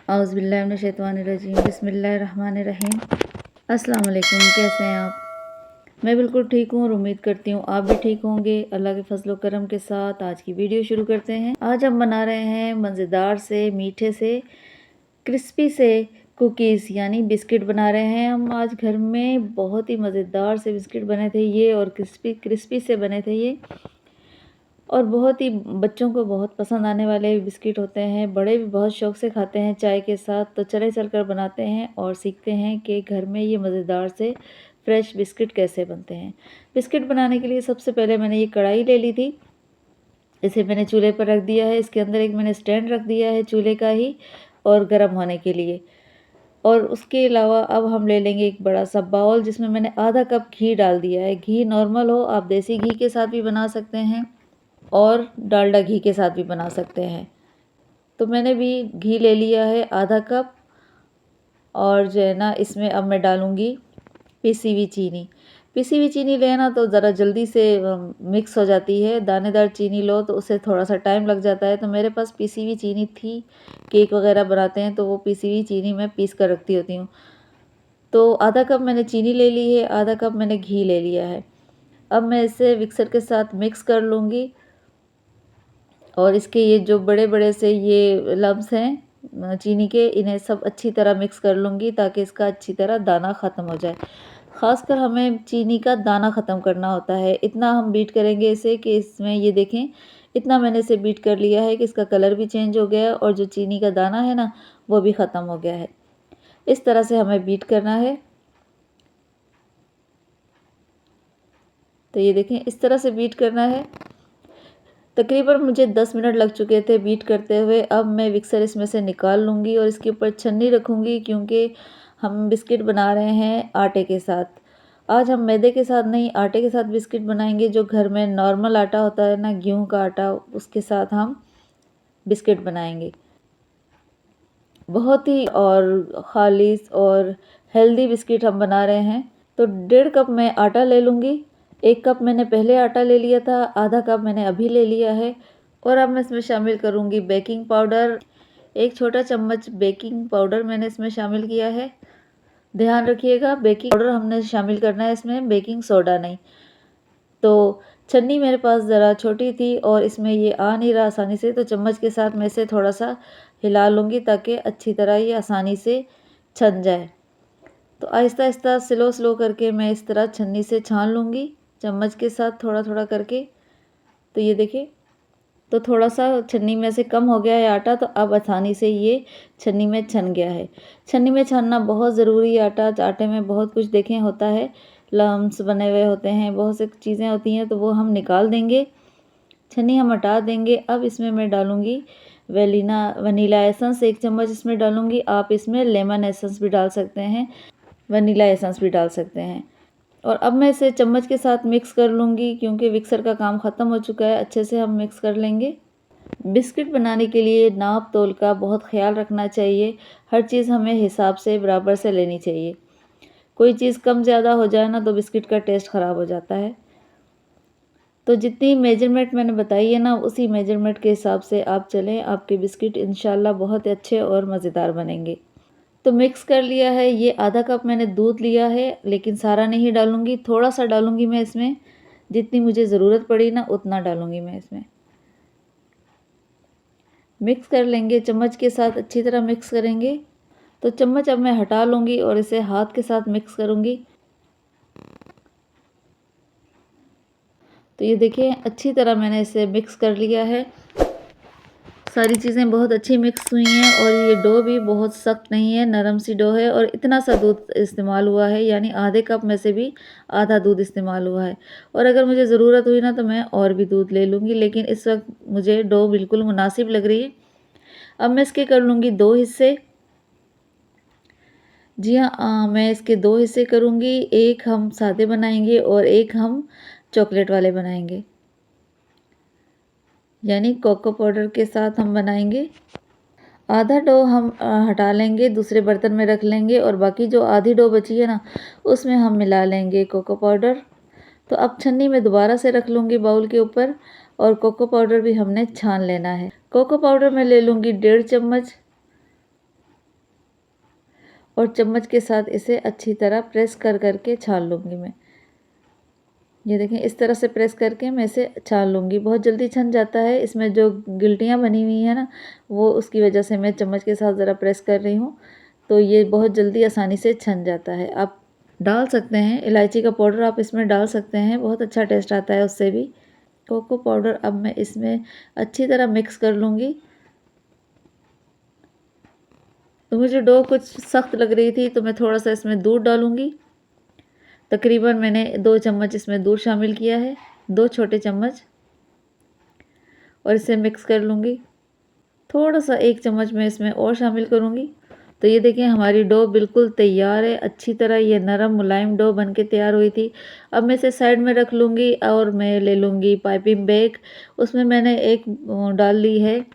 औज़ुबिल्लाहिमिनश्शैतानिर्रजीम बिस्मिल्लाहिर्रहमानिर्रहीम। अस्सलाम वालेकुम, कैसे हैं आप? मैं बिल्कुल ठीक हूँ और उम्मीद करती हूँ आप भी ठीक होंगे। अल्लाह के फज़ल व करम के साथ आज की वीडियो शुरू करते हैं। आज हम बना रहे हैं मज़ेदार से मीठे से क्रिस्पी से कुकीज़ यानी बिस्किट बना रहे हैं हम आज घर में। बहुत ही मज़ेदार से बिस्किट बने थे ये और क्रिस्पी से बने थे ये, और बहुत ही बच्चों को बहुत पसंद आने वाले बिस्किट होते हैं। बड़े भी बहुत शौक़ से खाते हैं चाय के साथ। तो चले चलकर बनाते हैं और सीखते हैं कि घर में ये मज़ेदार से फ्रेश बिस्किट कैसे बनते हैं। बिस्किट बनाने के लिए सबसे पहले मैंने ये कढ़ाई ले ली थी, इसे मैंने चूल्हे पर रख दिया है। इसके अंदर एक मैंने स्टैंड रख दिया है चूल्हे का ही और गर्म होने के लिए। और उसके अलावा अब हम ले लेंगे एक बड़ा सा बाउल जिसमें मैंने आधा कप घी डाल दिया है। घी नॉर्मल हो, आप देसी घी के साथ भी बना सकते हैं और डालडा घी के साथ भी बना सकते हैं। तो मैंने भी घी ले लिया है आधा कप, और जो है ना इसमें अब मैं डालूँगी पिसी हुई चीनी। पिसी हुई चीनी लेना तो ज़रा जल्दी से मिक्स हो जाती है। दानेदार चीनी लो तो उससे थोड़ा सा टाइम लग जाता है। तो मेरे पास पिसी हुई चीनी थी, केक वगैरह बनाते हैं तो वो पिसी हुई चीनी मैं पीस कर रखती होती हूँ। तो आधा कप मैंने चीनी ले ली है, आधा कप मैंने घी ले लिया है। अब मैं इसे मिक्सर के साथ मिक्स कर लूँगी, और इसके ये जो बड़े बड़े से ये लम्स हैं चीनी के, इन्हें सब अच्छी तरह मिक्स कर लूँगी ताकि इसका अच्छी तरह दाना ख़त्म हो जाए। ख़ासकर हमें चीनी का दाना ख़त्म करना होता है। इतना हम बीट करेंगे इसे कि इसमें ये देखें, इतना मैंने इसे बीट कर लिया है कि इसका कलर भी चेंज हो गया है और जो चीनी का दाना है ना वो भी ख़त्म हो गया है। इस तरह से हमें बीट करना है। तो ये देखें इस तरह से बीट करना है। तकरीबन मुझे 10 मिनट लग चुके थे बीट करते हुए। अब मैं मिक्सर इसमें से निकाल लूँगी और इसके ऊपर छन्नी रखूँगी, क्योंकि हम बिस्किट बना रहे हैं आटे के साथ। आज हम मैदे के साथ नहीं, आटे के साथ बिस्किट बनाएंगे। जो घर में नॉर्मल आटा होता है ना, गेहूँ का आटा, उसके साथ हम बिस्किट बनाएंगे। बहुत ही और खालिस और हेल्दी बिस्किट हम बना रहे हैं। तो 1.5 कप मैं आटा ले लूँगी। 1 कप मैंने पहले आटा ले लिया था, आधा कप मैंने अभी ले लिया है। और अब मैं इसमें शामिल करूँगी बेकिंग पाउडर। 1 छोटा चम्मच बेकिंग पाउडर मैंने इसमें शामिल किया है। ध्यान रखिएगा बेकिंग पाउडर हमने शामिल करना है इसमें, बेकिंग सोडा नहीं। तो छन्नी मेरे पास ज़रा छोटी थी और इसमें ये आ नहीं रहा आसानी से, तो चम्मच के साथ मैं इसे थोड़ा सा हिला लूँगी ताकि अच्छी तरह ये आसानी से छन जाए। तो आहिस्ता आहिस्ता स्लो करके मैं इस तरह छन्नी से छान लूँगी, चम्मच के साथ थोड़ा थोड़ा करके। तो ये देखिए, तो थोड़ा सा छन्नी में से कम हो गया है आटा, तो अब आसानी से ये छन्नी में छन गया है। छन्नी में छानना बहुत ज़रूरी है आटा। आटे में बहुत कुछ देखें होता है, लम्स बने हुए होते हैं, बहुत सी चीज़ें होती हैं, तो वो हम निकाल देंगे। छन्नी हम हटा देंगे। अब इसमें मैं डालूँगी वनीला एसेंस 1 चम्मच इसमें डालूँगी। आप इसमें लेमन एसेंस भी डाल सकते हैं, वनीला एसेंस भी डाल सकते हैं। और अब मैं इसे चम्मच के साथ मिक्स कर लूँगी, क्योंकि मिक्सर का काम ख़त्म हो चुका है। अच्छे से हम मिक्स कर लेंगे। बिस्किट बनाने के लिए नाप तोल का बहुत ख्याल रखना चाहिए। हर चीज़ हमें हिसाब से बराबर से लेनी चाहिए। कोई चीज़ कम ज़्यादा हो जाए ना तो बिस्किट का टेस्ट ख़राब हो जाता है। तो जितनी मेजरमेंट मैंने बताई है ना, उसी मेजरमेंट के हिसाब से आप चलें। आपके बिस्किट इंशाल्लाह बहुत अच्छे और मज़ेदार बनेंगे। तो मिक्स कर लिया है। ये आधा कप मैंने दूध लिया है, लेकिन सारा नहीं डालूँगी, थोड़ा सा डालूँगी मैं इसमें। जितनी मुझे ज़रूरत पड़ी ना उतना डालूँगी मैं इसमें। मिक्स कर लेंगे चम्मच के साथ, अच्छी तरह मिक्स करेंगे। तो चम्मच अब मैं हटा लूँगी और इसे हाथ के साथ मिक्स करूँगी। तो ये देखिए अच्छी तरह मैंने इसे मिक्स कर लिया है। सारी चीज़ें बहुत अच्छी मिक्स हुई हैं और ये डो भी बहुत सख्त नहीं है, नरम सी डो है। और इतना सा दूध इस्तेमाल हुआ है, यानी आधे कप में से भी आधा दूध इस्तेमाल हुआ है। और अगर मुझे ज़रूरत हुई ना तो मैं और भी दूध ले लूँगी, लेकिन इस वक्त मुझे डो बिल्कुल मुनासिब लग रही है। अब मैं इसके कर लूँगी 2 हिस्से। जी हाँ, मैं इसके 2 हिस्से करूँगी। एक हम सादे बनाएंगे और एक हम चॉकलेट वाले बनाएंगे, यानी कोको पाउडर के साथ हम बनाएंगे। आधा डो हम हटा लेंगे, दूसरे बर्तन में रख लेंगे, और बाकी जो आधी डो बची है ना उसमें हम मिला लेंगे कोको पाउडर। तो अब छन्नी में दोबारा से रख लूँगी बाउल के ऊपर, और कोको पाउडर भी हमने छान लेना है। कोको पाउडर मैं ले लूँगी 1.5 चम्मच। और चम्मच के साथ इसे अच्छी तरह प्रेस कर करके छान लूँगी मैं। ये देखें, इस तरह से प्रेस करके मैं इसे छान लूँगी। बहुत जल्दी छन जाता है, इसमें जो गिल्टियाँ बनी हुई हैं ना, वो उसकी वजह से मैं चम्मच के साथ ज़रा प्रेस कर रही हूँ, तो ये बहुत जल्दी आसानी से छन जाता है। आप डाल सकते हैं इलायची का पाउडर, आप इसमें डाल सकते हैं, बहुत अच्छा टेस्ट आता है उससे भी। कोको पाउडर अब मैं इसमें अच्छी तरह मिक्स कर लूँगी। तो मुझे डो कुछ सख्त लग रही थी, तो मैं थोड़ा सा इसमें दूध डालूँगी। तकरीबन मैंने 2 चम्मच इसमें दूध शामिल किया है, 2 छोटे चम्मच, और इसे मिक्स कर लूँगी। थोड़ा सा 1 चम्मच मैं इसमें और शामिल करूँगी। तो ये देखें, हमारी डो बिल्कुल तैयार है। अच्छी तरह ये नरम मुलायम डो बनके तैयार हुई थी। अब मैं इसे साइड में रख लूँगी और मैं ले लूँगी पाइपिंग बैग। उसमें मैंने एक डाल ली है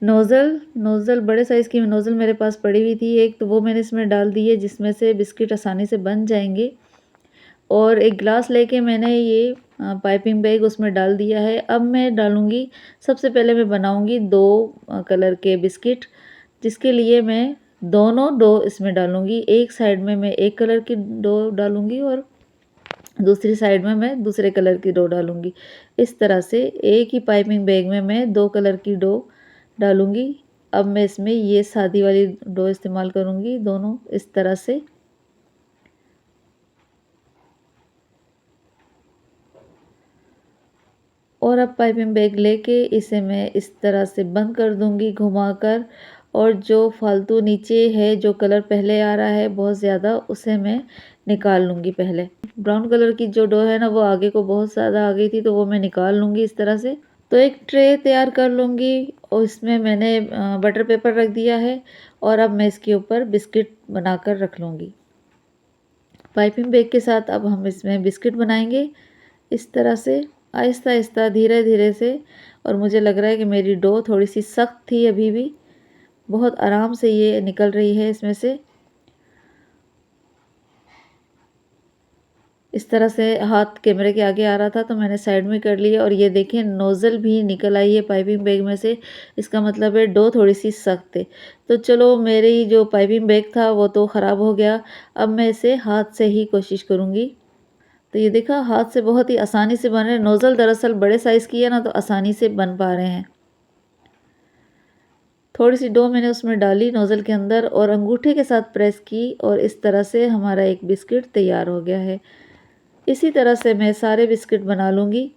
नोज़ल बड़े साइज़ की नोज़ल मेरे पास पड़ी हुई थी एक, तो वो मैंने इसमें डाल दी है, जिसमें से बिस्किट आसानी से बन जाएंगे। और एक गिलास लेके मैंने ये पाइपिंग बैग उसमें डाल दिया है। अब मैं डालूँगी, सबसे पहले मैं बनाऊँगी 2 कलर के बिस्किट, जिसके लिए मैं दोनों डो इसमें डालूँगी। एक साइड में मैं एक कलर की डो डालूँगी और दूसरी साइड में मैं दूसरे कलर की डो डालूँगी। इस तरह से एक ही पाइपिंग बैग में मैं 2 कलर की डो डालूँगी। अब मैं इसमें ये सादी वाली डो इस्तेमाल करूँगी, दोनों इस तरह से। और अब पाइपिंग बैग लेके इसे मैं इस तरह से बंद कर दूँगी घुमाकर, और जो फालतू नीचे है, जो कलर पहले आ रहा है बहुत ज़्यादा, उसे मैं निकाल लूँगी पहले। ब्राउन कलर की जो डो है ना, वो आगे को बहुत ज़्यादा आ गई थी, तो वो मैं निकाल लूँगी इस तरह से। तो एक ट्रे तैयार कर लूँगी और इसमें मैंने बटर पेपर रख दिया है, और अब मैं इसके ऊपर बिस्किट बनाकर रख लूँगी। पाइपिंग बैग के साथ अब हम इसमें बिस्किट बनाएंगे इस तरह से, आहिस्ता आहिस्ता, धीरे धीरे से। और मुझे लग रहा है कि मेरी डो थोड़ी सी सख्त थी, अभी भी बहुत आराम से ये निकल रही है इसमें से। इस तरह से हाथ कैमरे के आगे आ रहा था, तो मैंने साइड में कर लिया, और ये देखें नोज़ल भी निकल आई है पाइपिंग बैग में से। इसका मतलब है डो थोड़ी सी सख्त है। तो चलो, मेरी जो पाइपिंग बैग था वो तो ख़राब हो गया, अब मैं इसे हाथ से ही कोशिश करूँगी। तो ये देखा, हाथ से बहुत ही आसानी से बन रहे हैं। नोज़ल दरअसल बड़े साइज़ की है ना, तो आसानी से बन पा रहे हैं। थोड़ी सी डो मैंने उसमें डाली नोज़ल के अंदर, और अंगूठे के साथ प्रेस की, और इस तरह से हमारा एक बिस्किट तैयार हो गया है। इसी तरह से मैं सारे बिस्किट बना लूँगी।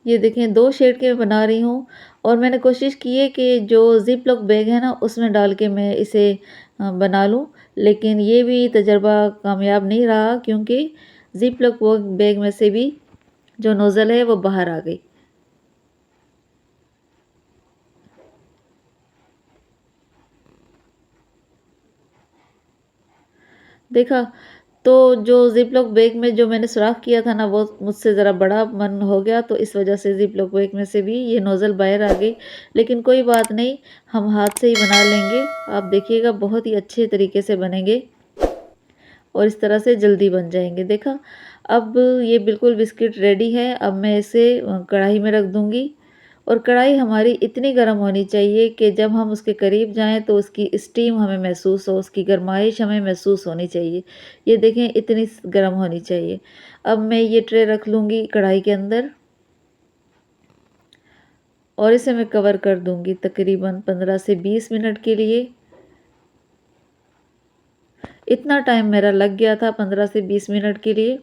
ये देखें, 2 शेड के मैं बना रही हूँ, और मैंने कोशिश की है कि जो ज़िप लॉक बैग है ना, उसमें डाल के मैं इसे बना लूँ, लेकिन ये भी तजर्बा कामयाब नहीं रहा, क्योंकि ज़िप लॉक वो बैग में से भी जो नोज़ल है वो बाहर आ गई। देखा, तो जो ज़िप लॉक बैग में जो मैंने सुराख किया था ना, वो मुझसे ज़रा बड़ा मन हो गया, तो इस वजह से ज़िप लॉक बैग में से भी ये नोज़ल बाहर आ गई। लेकिन कोई बात नहीं, हम हाथ से ही बना लेंगे। आप देखिएगा, बहुत ही अच्छे तरीके से बनेंगे और इस तरह से जल्दी बन जाएंगे। देखा, अब ये बिल्कुल बिस्किट रेडी है। अब मैं इसे कढ़ाई में रख दूँगी, और कढ़ाई हमारी इतनी गर्म होनी चाहिए कि जब हम उसके करीब जाएं तो उसकी स्टीम हमें महसूस हो, उसकी गर्माइश हमें महसूस होनी चाहिए। ये देखें, इतनी गर्म होनी चाहिए। अब मैं ये ट्रे रख लूँगी कढ़ाई के अंदर, और इसे मैं कवर कर दूँगी तकरीबन 15 से 20 मिनट के लिए। इतना टाइम मेरा लग गया था, 15 से 20 मिनट के लिए।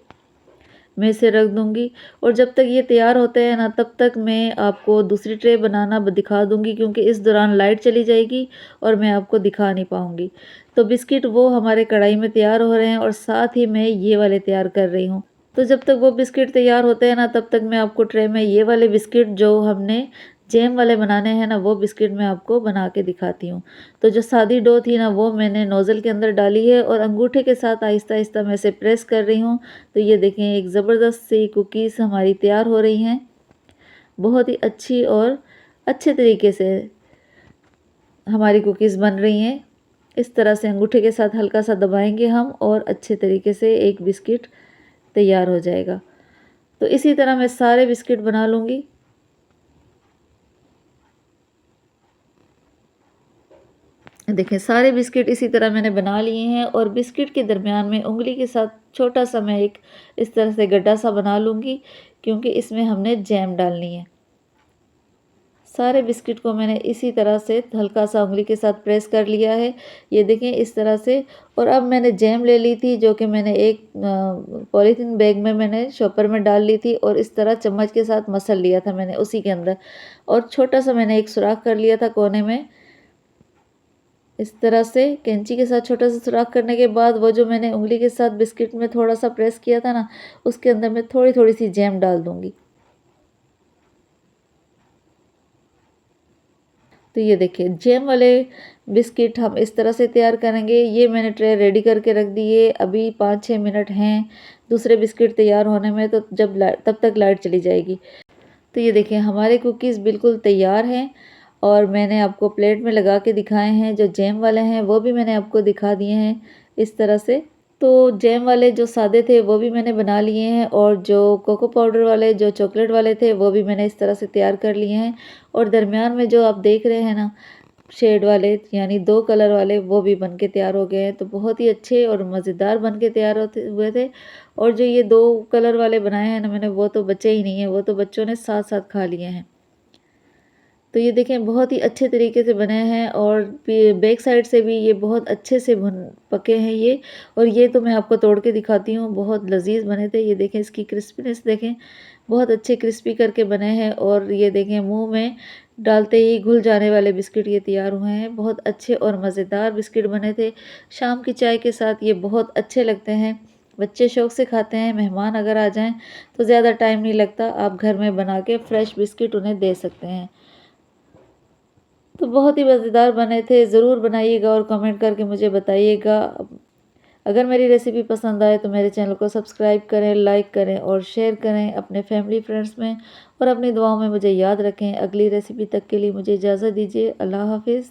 मैं इसे रख दूँगी, और जब तक ये तैयार होते हैं ना, तब तक मैं आपको दूसरी ट्रे बनाना दिखा दूँगी, क्योंकि इस दौरान लाइट चली जाएगी और मैं आपको दिखा नहीं पाऊँगी। तो बिस्किट वो हमारे कढ़ाई में तैयार हो रहे हैं, और साथ ही मैं ये वाले तैयार कर रही हूँ। तो जब तक वो बिस्किट तैयार होते हैं ना, तब तक मैं आपको ट्रे में ये वाले बिस्किट जो हमने जैम वाले बनाने हैं ना, वो बिस्किट मैं आपको बना के दिखाती हूँ। तो जो सादी डो थी ना, वो मैंने नोज़ल के अंदर डाली है, और अंगूठे के साथ आहिस्ता आहिस्ता मैं इसे प्रेस कर रही हूँ। तो ये देखें, एक ज़बरदस्त सी कुकीज़ हमारी तैयार हो रही हैं। बहुत ही अच्छी और अच्छे तरीके से हमारी कुकीज़ बन रही हैं। इस तरह से अंगूठे के साथ हल्का सा दबाएंगे हम, और अच्छे तरीके से एक बिस्किट तैयार हो जाएगा। तो इसी तरह मैं सारे बिस्किट बना लूँगी। देखें सारे बिस्किट इसी तरह मैंने बना लिए हैं और बिस्किट के दरमियान में उंगली के साथ छोटा सा मैं एक इस तरह से गड्ढा सा बना लूँगी, क्योंकि इसमें हमने जैम डालनी है। सारे बिस्किट को मैंने इसी तरह से हल्का सा उंगली के साथ प्रेस कर लिया है, ये देखें इस तरह से। और अब मैंने जैम ले ली थी, जो कि मैंने एक पॉलीथीन बैग में मैंने शॉपर में डाल ली थी और इस तरह चम्मच के साथ मसल लिया था मैंने उसी के अंदर। और छोटा सा मैंने एक सुराख कर लिया था कोने में, इस तरह से कैंची के साथ छोटा सा सुराख करने के बाद वो जो मैंने उंगली के साथ बिस्किट में थोड़ा सा प्रेस किया था ना, उसके अंदर मैं थोड़ी थोड़ी सी जैम डाल दूँगी। तो ये देखिए जैम वाले बिस्किट हम इस तरह से तैयार करेंगे। ये मैंने ट्रे रेडी करके रख दी है, अभी 5-6 मिनट हैं दूसरे बिस्किट तैयार होने में, तो जब तब तक लाइट चली जाएगी। तो ये देखिए हमारे कुकीज़ बिल्कुल तैयार हैं और मैंने आपको प्लेट में लगा के दिखाए हैं। जो जैम वाले हैं वो भी मैंने आपको दिखा दिए हैं इस तरह से। तो जैम वाले जो सादे थे वो भी मैंने बना लिए हैं और जो कोको पाउडर वाले जो चॉकलेट वाले थे वो भी मैंने इस तरह से तैयार कर लिए हैं। और दरमियान में जो आप देख रहे हैं ना शेड वाले, यानी 2 कलर वाले, वो भी बन के तैयार हो गए हैं। तो बहुत ही अच्छे और मज़ेदार बन के तैयार होते हुए थे। और जो ये 2 कलर वाले बनाए हैं ना मैंने, वो तो बचे ही नहीं हैं, वो तो बच्चों ने साथ-साथ खा लिए हैं। तो ये देखें बहुत ही अच्छे तरीके से बने हैं और बैक साइड से भी ये बहुत अच्छे से भुन पके हैं ये। और ये तो मैं आपको तोड़ के दिखाती हूँ, बहुत लजीज बने थे। ये देखें इसकी क्रिस्पीनेस देखें, बहुत अच्छे क्रिस्पी करके बने हैं। और ये देखें मुंह में डालते ही घुल जाने वाले बिस्किट ये तैयार हुए हैं। बहुत अच्छे और मज़ेदार बिस्किट बने थे। शाम की चाय के साथ ये बहुत अच्छे लगते हैं, बच्चे शौक़ से खाते हैं। मेहमान अगर आ जाएं तो ज़्यादा टाइम नहीं लगता, आप घर में बना के फ्रेश बिस्किट उन्हें दे सकते हैं। तो बहुत ही मज़ेदार बने थे, ज़रूर बनाइएगा और कमेंट करके मुझे बताइएगा। अगर मेरी रेसिपी पसंद आए तो मेरे चैनल को सब्सक्राइब करें, लाइक करें और शेयर करें अपने फैमिली फ्रेंड्स में, और अपनी दुआओं में मुझे याद रखें। अगली रेसिपी तक के लिए मुझे इजाज़त दीजिए। अल्लाह हाफ़िज़।